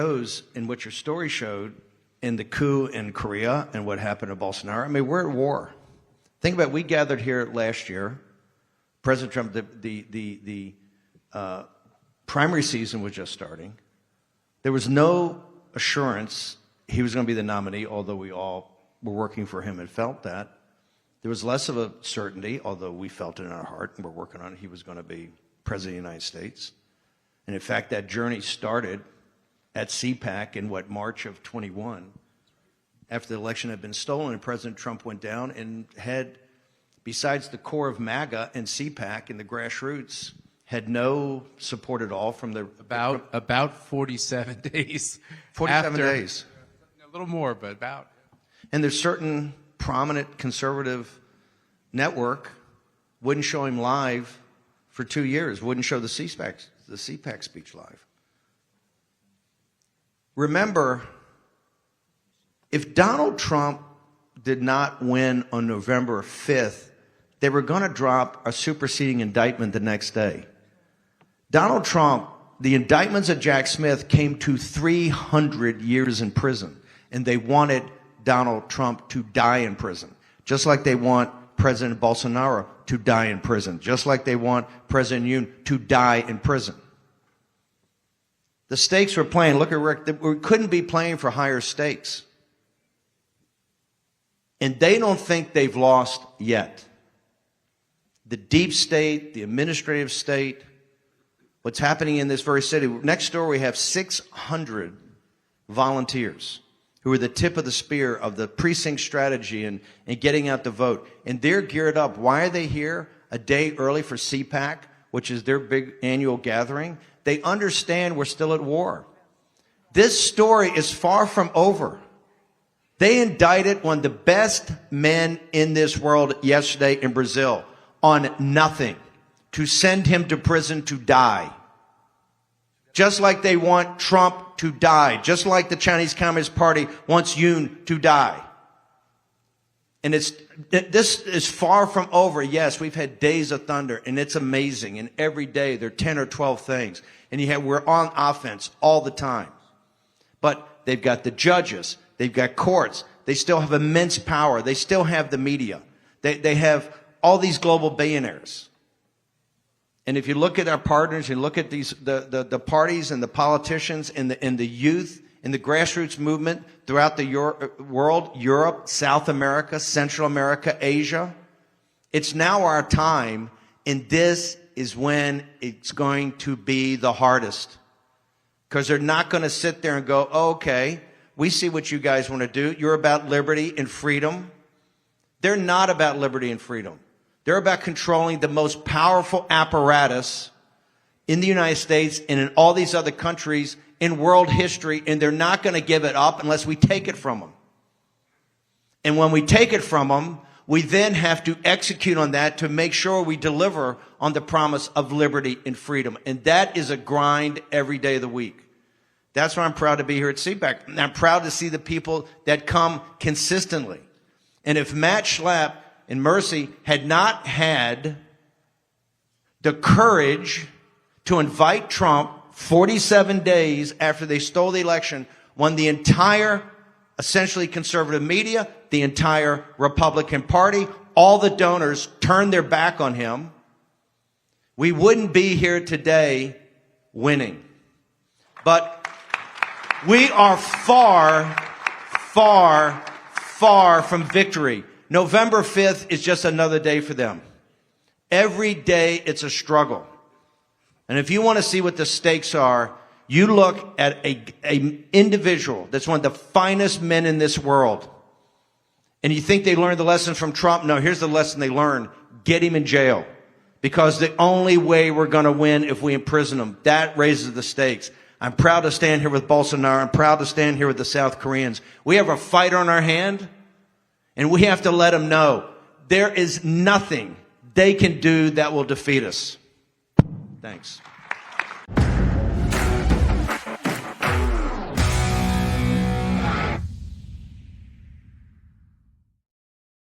shows in what your story showed in the coup in Korea and what happened to Bolsonaro. I mean, we're at war. Think about it. We gathered here last year. President Trump, the primary season was just starting. There was no assurance he was going to be the nominee, although we all were working for him and felt that. There was less of a certainty, although we felt it in our heart and we're working on it, he was going to be president of the United States. And in fact, that journey started at CPAC in March of 21, after the election had been stolen and President Trump went down and had, besides the core of MAGA and CPAC and the grassroots, had no support at all from the... About 47 days. 47 days. A little more, but about. And there's certain prominent conservative network wouldn't show him live for 2 years, wouldn't show the CPAC speech live. Remember, if Donald Trump did not win on November 5th, they were going to drop a superseding indictment the next day. Donald Trump, the indictments of Jack Smith came to 300 years in prison, and they wanted Donald Trump to die in prison, just like they want President Bolsonaro to die in prison, just like they want President Yoon to die in prison. The stakes we're playing, look at Rick, we couldn't be playing for higher stakes. And they don't think they've lost yet. The deep state, the administrative state, what's happening in this very city. Next door we have 600 volunteers who are the tip of the spear of the precinct strategy and getting out the vote. And they're geared up. Why are they here a day early for CPAC, which is their big annual gathering? They understand we're still at war. This story is far from over. They indicted one of the best men in this world yesterday in Brazil on nothing, to send him to prison to die. Just like they want Trump to die, just like the Chinese Communist Party wants Yoon to die. And this is far from over. Yes, we've had days of thunder, and it's amazing. And every day there are 10 or 12 things. And we're on offense all the time. But they've got the judges. They've got courts. They still have immense power. They still have the media. They have all these global billionaires. And if you look at our partners, you look at the parties and the politicians and the youth and the grassroots movement throughout the world, Europe, South America, Central America, Asia, it's now our time, and this is when it's going to be the hardest. Because they're not going to sit there and go, oh, okay, we see what you guys want to do. You're about liberty and freedom. They're not about liberty and freedom. They're about controlling the most powerful apparatus in the United States and in all these other countries in world history, and they're not going to give it up unless we take it from them. And when we take it from them, we then have to execute on that to make sure we deliver on the promise of liberty and freedom. And that is a grind every day of the week. That's why I'm proud to be here at CPAC. And I'm proud to see the people that come consistently. And if Matt Schlapp and Mercy had not had the courage to invite Trump 47 days after they stole the election, when the entire essentially conservative media, the entire Republican Party, all the donors turned their back on him, we wouldn't be here today winning. But we are far, far, far from victory. November 5th is just another day for them. Every day it's a struggle. And if you want to see what the stakes are, you look at a individual that's one of the finest men in this world. And you think they learned the lesson from Trump? No, here's the lesson they learned. Get him in jail. Because the only way we're going to win if we imprison him. That raises the stakes. I'm proud to stand here with Bolsonaro. I'm proud to stand here with the South Koreans. We have a fight on our hand. And we have to let them know there is nothing they can do that will defeat us. Thanks.